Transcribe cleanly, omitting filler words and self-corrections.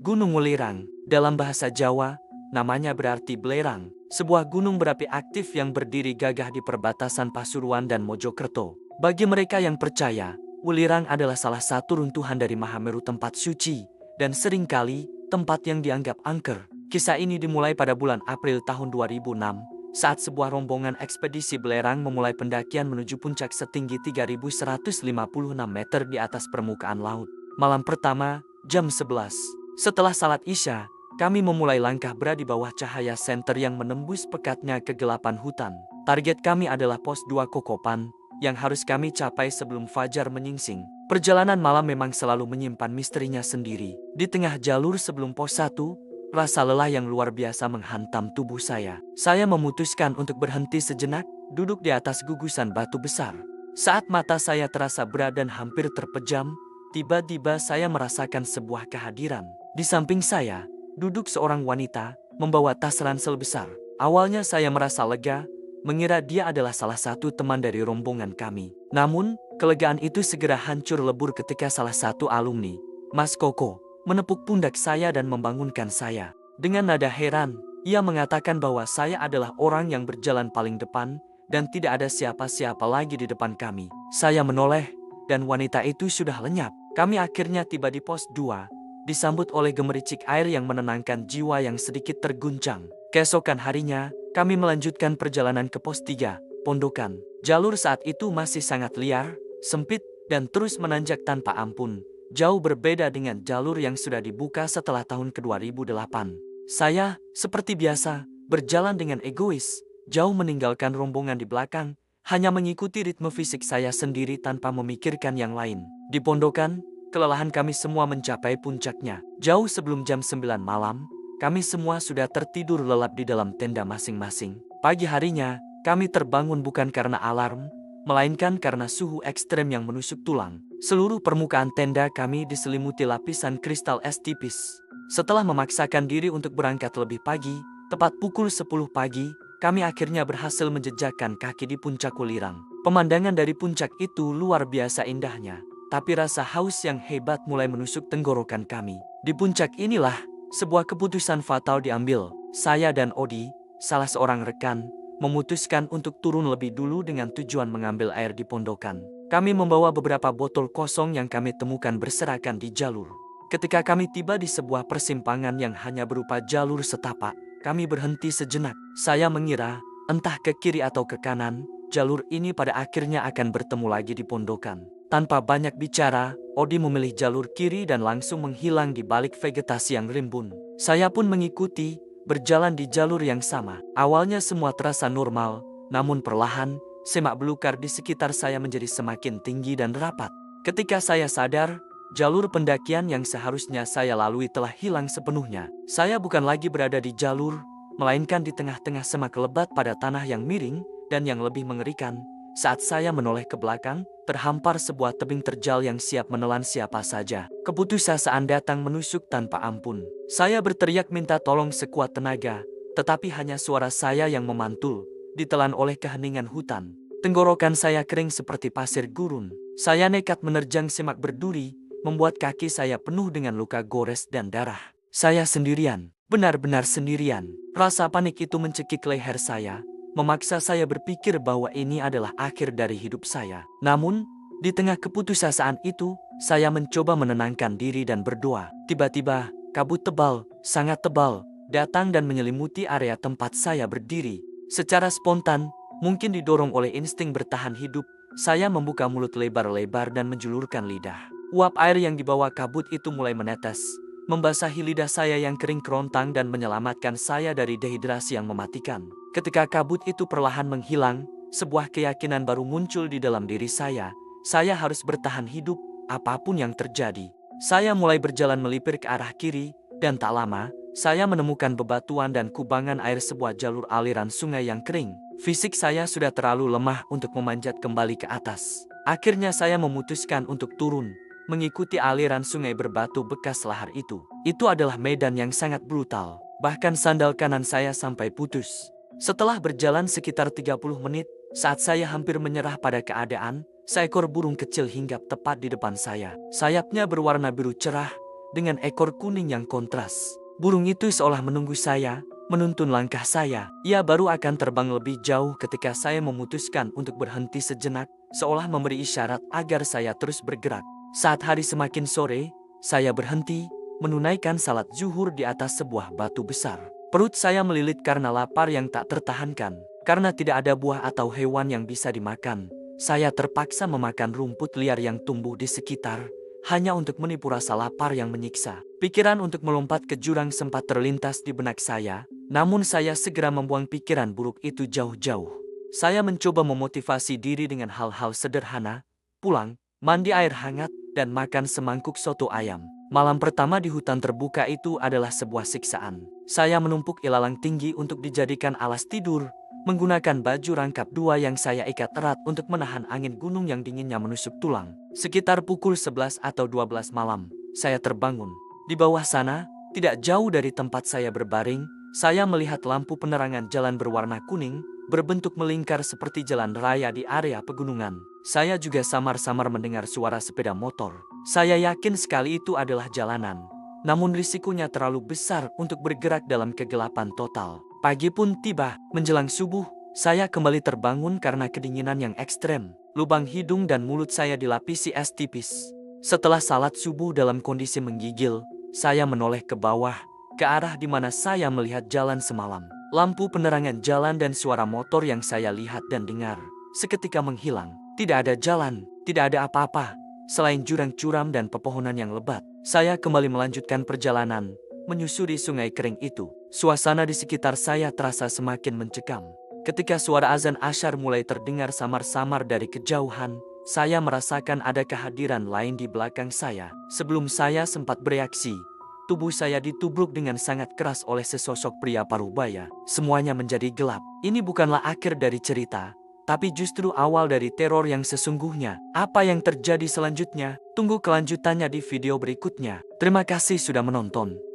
Gunung Welirang, dalam bahasa Jawa, namanya berarti belerang. Sebuah gunung berapi aktif yang berdiri gagah di perbatasan Pasuruan dan Mojokerto. Bagi mereka yang percaya, Welirang adalah salah satu runtuhan dari Mahameru, tempat suci, dan seringkali tempat yang dianggap angker. Kisah ini dimulai pada bulan April tahun 2006, saat sebuah rombongan ekspedisi belerang memulai pendakian menuju puncak setinggi 3.156 meter di atas permukaan laut. Malam pertama, jam 11. Setelah salat Isya, kami memulai langkah berat di bawah cahaya senter yang menembus pekatnya kegelapan hutan. Target kami adalah pos 2 Kokopan, yang harus kami capai sebelum fajar menyingsing. Perjalanan malam memang selalu menyimpan misterinya sendiri. Di tengah jalur sebelum pos 1, rasa lelah yang luar biasa menghantam tubuh saya. Saya memutuskan untuk berhenti sejenak, duduk di atas gugusan batu besar. Saat mata saya terasa berat dan hampir terpejam, tiba-tiba saya merasakan sebuah kehadiran. Di samping saya, duduk seorang wanita, membawa tas ransel besar. Awalnya saya merasa lega, mengira dia adalah salah satu teman dari rombongan kami. Namun, kelegaan itu segera hancur lebur ketika salah satu alumni, Mas Koko, menepuk pundak saya dan membangunkan saya. Dengan nada heran, ia mengatakan bahwa saya adalah orang yang berjalan paling depan dan tidak ada siapa-siapa lagi di depan kami. Saya menoleh, dan wanita itu sudah lenyap. Kami akhirnya tiba di pos 2, disambut oleh gemericik air yang menenangkan jiwa yang sedikit terguncang. Keesokan harinya, kami melanjutkan perjalanan ke pos 3, Pondokan. Jalur saat itu masih sangat liar, sempit, dan terus menanjak tanpa ampun. Jauh berbeda dengan jalur yang sudah dibuka setelah tahun ke-2008. Saya, seperti biasa, berjalan dengan egois, jauh meninggalkan rombongan di belakang, hanya mengikuti ritme fisik saya sendiri tanpa memikirkan yang lain. Di Pondokan, kelelahan kami semua mencapai puncaknya. Jauh sebelum jam 9 malam, kami semua sudah tertidur lelap di dalam tenda masing-masing. Pagi harinya, kami terbangun bukan karena alarm, melainkan karena suhu ekstrem yang menusuk tulang. Seluruh permukaan tenda kami diselimuti lapisan kristal es tipis. Setelah memaksakan diri untuk berangkat lebih pagi, tepat pukul 10 pagi, kami akhirnya berhasil menjejakkan kaki di puncak Welirang. Pemandangan dari puncak itu luar biasa indahnya, tapi rasa haus yang hebat mulai menusuk tenggorokan kami. Di puncak inilah, sebuah keputusan fatal diambil. Saya dan Odi, salah seorang rekan, memutuskan untuk turun lebih dulu dengan tujuan mengambil air di Pondokan. Kami membawa beberapa botol kosong yang kami temukan berserakan di jalur. Ketika kami tiba di sebuah persimpangan yang hanya berupa jalur setapak, kami berhenti sejenak. Saya mengira, entah ke kiri atau ke kanan, jalur ini pada akhirnya akan bertemu lagi di Pondokan. Tanpa banyak bicara, Odi memilih jalur kiri dan langsung menghilang di balik vegetasi yang rimbun. Saya pun mengikuti, berjalan di jalur yang sama. Awalnya semua terasa normal, namun perlahan, semak belukar di sekitar saya menjadi semakin tinggi dan rapat. Ketika saya sadar, jalur pendakian yang seharusnya saya lalui telah hilang sepenuhnya. Saya bukan lagi berada di jalur, melainkan di tengah-tengah semak lebat pada tanah yang miring, dan yang lebih mengerikan, saat saya menoleh ke belakang, terhampar sebuah tebing terjal yang siap menelan siapa saja. Keputusasaan datang menusuk tanpa ampun. Saya berteriak minta tolong sekuat tenaga, tetapi hanya suara saya yang memantul, ditelan oleh keheningan hutan. Tenggorokan saya kering seperti pasir gurun. Saya nekat menerjang semak berduri, membuat kaki saya penuh dengan luka gores dan darah. Saya sendirian, benar-benar sendirian. Rasa panik itu mencekik leher saya, memaksa saya berpikir bahwa ini adalah akhir dari hidup saya. Namun, di tengah keputusasaan itu, saya mencoba menenangkan diri dan berdoa. Tiba-tiba, kabut tebal, sangat tebal, datang dan menyelimuti area tempat saya berdiri. Secara spontan, mungkin didorong oleh insting bertahan hidup, saya membuka mulut lebar-lebar dan menjulurkan lidah. Uap air yang dibawa kabut itu mulai menetes, membasahi lidah saya yang kering kerontang dan menyelamatkan saya dari dehidrasi yang mematikan. Ketika kabut itu perlahan menghilang, sebuah keyakinan baru muncul di dalam diri saya. Saya harus bertahan hidup, apapun yang terjadi. Saya mulai berjalan melipir ke arah kiri, dan tak lama, saya menemukan bebatuan dan kubangan air sebuah jalur aliran sungai yang kering. Fisik saya sudah terlalu lemah untuk memanjat kembali ke atas. Akhirnya saya memutuskan untuk turun, mengikuti aliran sungai berbatu bekas lahar itu. Itu adalah medan yang sangat brutal, bahkan sandal kanan saya sampai putus. Setelah berjalan sekitar 30 menit, saat saya hampir menyerah pada keadaan, seekor burung kecil hinggap tepat di depan saya. Sayapnya berwarna biru cerah, dengan ekor kuning yang kontras. Burung itu seolah menunggu saya, menuntun langkah saya. Ia baru akan terbang lebih jauh ketika saya memutuskan untuk berhenti sejenak, seolah memberi isyarat agar saya terus bergerak. Saat hari semakin sore, saya berhenti, menunaikan salat zuhur di atas sebuah batu besar. Perut saya melilit karena lapar yang tak tertahankan. Karena tidak ada buah atau hewan yang bisa dimakan, saya terpaksa memakan rumput liar yang tumbuh di sekitar, hanya untuk menipu rasa lapar yang menyiksa. Pikiran untuk melompat ke jurang sempat terlintas di benak saya, namun saya segera membuang pikiran buruk itu jauh-jauh. Saya mencoba memotivasi diri dengan hal-hal sederhana, pulang, mandi air hangat, dan makan semangkuk soto ayam. Malam pertama di hutan terbuka itu adalah sebuah siksaan. Saya menumpuk ilalang tinggi untuk dijadikan alas tidur, menggunakan baju rangkap 2 yang saya ikat erat untuk menahan angin gunung yang dinginnya menusuk tulang. Sekitar pukul 11 atau 12 malam, saya terbangun. Di bawah sana, tidak jauh dari tempat saya berbaring, saya melihat lampu penerangan jalan berwarna kuning, berbentuk melingkar seperti jalan raya di area pegunungan. Saya juga samar-samar mendengar suara sepeda motor. Saya yakin sekali itu adalah jalanan. Namun risikonya terlalu besar untuk bergerak dalam kegelapan total. Pagi pun tiba, menjelang subuh, saya kembali terbangun karena kedinginan yang ekstrem. Lubang hidung dan mulut saya dilapisi es tipis. Setelah salat subuh dalam kondisi menggigil, saya menoleh ke bawah, ke arah di mana saya melihat jalan semalam. Lampu penerangan jalan dan suara motor yang saya lihat dan dengar seketika menghilang. Tidak ada jalan, tidak ada apa-apa, selain jurang curam dan pepohonan yang lebat. Saya kembali melanjutkan perjalanan, menyusuri sungai kering itu. Suasana di sekitar saya terasa semakin mencekam. Ketika suara azan asyar mulai terdengar samar-samar dari kejauhan, saya merasakan ada kehadiran lain di belakang saya. Sebelum saya sempat bereaksi, tubuh saya ditubruk dengan sangat keras oleh sesosok pria parubaya. Semuanya menjadi gelap. Ini bukanlah akhir dari cerita, tapi justru awal dari teror yang sesungguhnya. Apa yang terjadi selanjutnya? Tunggu kelanjutannya di video berikutnya. Terima kasih sudah menonton.